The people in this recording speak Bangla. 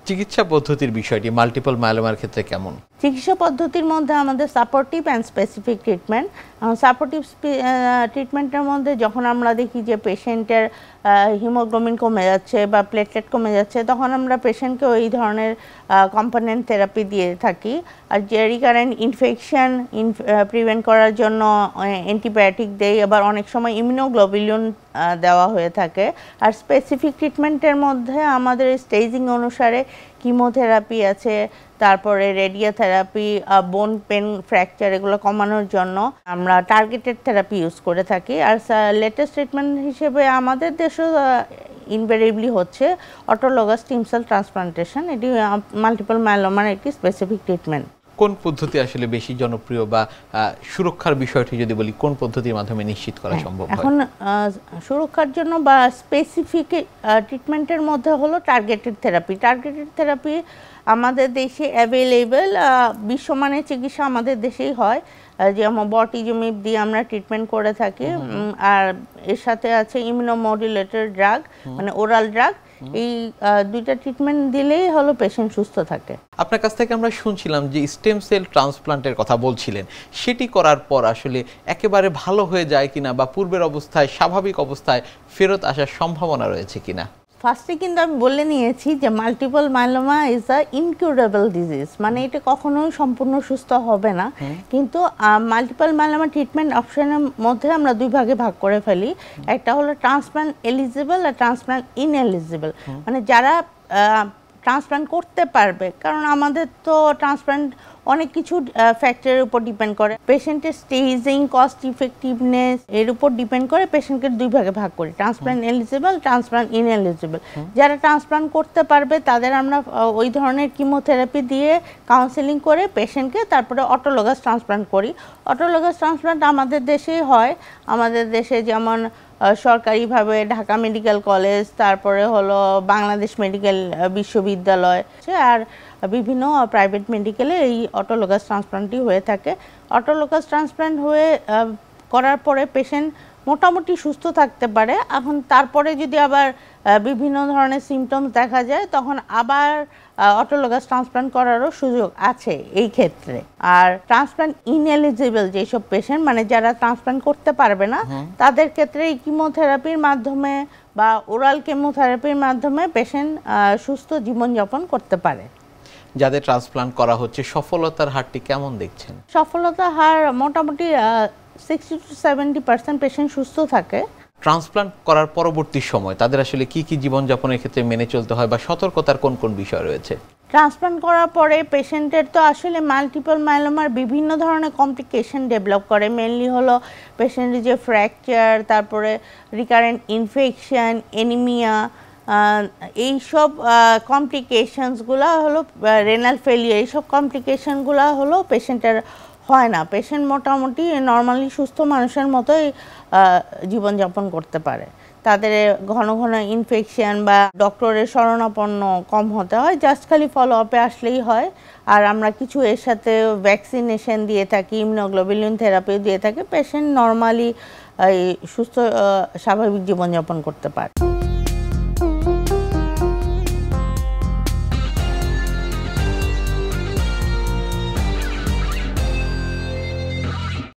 চিকিৎসা পদ্ধতির বিষয়টি মাল্টিপল মায়োলোমার ক্ষেত্রে কেমন? চিকিৎসা পদ্ধতির মধ্যে আমাদের supportive and specific treatment. Supportive ট্রিটমেন্টের মধ্যে যখন আমরা দেখি যে পেশেন্টের হিমোগ্লোবিন কমে যাচ্ছে বা প্লেটলেট কমে যাচ্ছে, তখন আমরা পেশেন্টকে ওই ধরনের কম্পোনেন্ট থেরাপি দিয়ে থাকি। আর যে রিকারেন্ট ইনফেকশন প্রিভেন্ট করার জন্য অ্যান্টিবায়োটিক দেই, আবার অনেক সময় ইমিউনোগ্লোবুলিন দেওয়া হয়ে থাকে। আর স্পেসিফিক ট্রিটমেন্টের মধ্যে আমাদের স্টেজিং অনুসারে কিমোথেরাপি আছে, তারপরে রেডিওথেরাপি, বোন পেন, ফ্র্যাকচার এগুলো কমানোর জন্য আমরা টার্গেটেড থেরাপি ইউজ করে থাকি। আর লেটেস্ট ট্রিটমেন্ট হিসেবে আমাদের দেশেও ইনভেরিয়েবলি হচ্ছে অটোলগাস স্টিম সেল ট্রান্সপ্লান্টেশন। এটি মাল্টিপল মায়োলোমার একটি স্পেসিফিক ট্রিটমেন্ট। কোন পদ্ধতি আসলে বেশি জনপ্রিয় বা সুরক্ষার বিষয়টি যদি বলি, কোন পদ্ধতির মাধ্যমে নিশ্চিত করা সম্ভব? এখন সুরক্ষার জন্য বা স্পেসিফিক ট্রিটমেন্টের মধ্যে হলো টার্গেটেড থেরাপি। টার্গেটেড থেরাপি আমাদের দেশে অ্যাভেলেবেল, বিশ্বমানের চিকিৎসা আমাদের দেশেই হয়, যেমন বটিজুমিব দিয়ে আমরা ট্রিটমেন্ট করে থাকি। আর এর সাথে আছে ইমিউনোমডুলেটর ড্রাগ, মানে ওরাল ড্রাগ। এই দুইটা ট্রিটমেন্ট দিলেই হলো পেশেন্ট সুস্থ থাকে। আপনার কাছ থেকে আমরা শুনছিলাম যে স্টেম সেল ট্রান্সপ্লান্টের কথা বলছিলেন, সেটি করার পর আসলে একেবারে ভালো হয়ে যায় কিনা বা পূর্বের অবস্থায় স্বাভাবিক অবস্থায় ফেরত আসার সম্ভাবনা রয়েছে কিনা? ফার্স্টে কিন্তু আমি বলে নিয়েছি যে multiple myeloma is a incurable disease, মানে এটা কখনোই সম্পূর্ণ সুস্থ হবে না। কিন্তু মাল্টিপল মায়োলোমা ট্রিটমেন্ট অপশনের মধ্যে আমরা দুই ভাগে ভাগ করে ফেলি। একটা হলো ট্রান্সপ্লান্ট এলিজিবল আর ট্রান্সপ্লান্ট ইনএলিজিবল, মানে যারা ট্রান্সপ্লান্ট করতে পারবে, কারণ আমাদের তো ট্রান্সপ্লান্ট অনেক কিছু ফ্যাক্টরের উপর ডিপেন্ড করে। পেশেন্টের স্টেজিং, কস্ট ইফেক্টিভনেস এর উপর ডিপেন্ড করে পেশেন্টকে দুই ভাগে ভাগ করি, ট্রান্সপ্লান্ট এলিজিবল, ট্রান্সপ্লান্ট ইনএলিজিবল। যারা ট্রান্সপ্লান্ট করতে পারবে তাদের আমরা ওই ধরনের কিমোথেরাপি দিয়ে কাউন্সেলিং করে পেশেন্টকে তারপরে অটোলগাস ট্রান্সপ্লান্ট করি। অটোলগাস ট্রান্সপ্লান্ট আমাদের দেশেই হয়। আমাদের দেশে যেমন সরকারিভাবে ঢাকা মেডিকেল কলেজ, তারপরে হলো বাংলাদেশ মেডিকেল বিশ্ববিদ্যালয়, আর বিভিন্ন প্রাইভেট মেডিকেলে এই অটোলগাস ট্রান্সপ্লান্টই হয়ে থাকে। অটোলগাস ট্রান্সপ্লান্ট করার পরে পেশেন্ট মোটামুটি সুস্থ থাকতে পারে। এখন তারপরে যদি আবার বিভিন্ন ধরনের সিমটমস দেখা যায়, তখন আবার অটোলগাস ট্রান্সপ্লান্ট করারও সুযোগ আছে এই ক্ষেত্রে। আর ট্রান্সপ্লান্ট ইনএলিজিবল যেসব পেশেন্ট, মানে যারা ট্রান্সপ্লান্ট করতে পারবে না, তাদের ক্ষেত্রে এই কিমোথেরাপির মাধ্যমে বা ওরাল কেমোথেরাপির মাধ্যমে পেশেন্ট সুস্থ জীবনযাপন করতে পারে। যাদের ট্রান্সপ্লান্ট করা হচ্ছে সফলতার হারটি কেমন দেখছেন? সফলতার হার মোটামুটি 60 to 70% পেশেন্ট সুস্থ থাকে। ট্রান্সপ্লান্ট করার পরবর্তী সময় তাদের আসলে কি কি জীবনযাপনের ক্ষেত্রে মেনে চলতে হয় বা সতর্কতার কোন কোন বিষয় রয়েছে? ট্রান্সপ্লান্ট করার পরে পেশেন্টের তো আসলে মাল্টিপল মায়োলোমার বিভিন্ন ধরনের কমপ্লিকেশন ডেভেলপ করে। মেনলি হলো পেশেন্টের যে ফ্র্যাকচার, তারপরে রিকারেন্ট ইনফেকশন, এনিমিয়া, এইসব কমপ্লিকেশনসগুলো হলো রেনাল ফেলিয়ার, এইসব কমপ্লিকেশনগুলো হলো পেশেন্টের হয় না। পেশেন্ট মোটামুটি নর্মালি সুস্থ মানুষের মতোই জীবনযাপন করতে পারে। তাদের ঘন ঘন ইনফেকশন বা ডক্টরের শরণাপন্ন কম হতে হয়, জাস্ট খালি ফলো আপে আসলেই হয়। আর আমরা কিছু এর সাথে ভ্যাকসিনেশন দিয়ে থাকি, ইমিউনোগ্লোবুলিন থেরাপিও দিয়ে থাকি। পেশেন্ট নর্মালি সুস্থ স্বাভাবিক জীবনযাপন করতে পারে।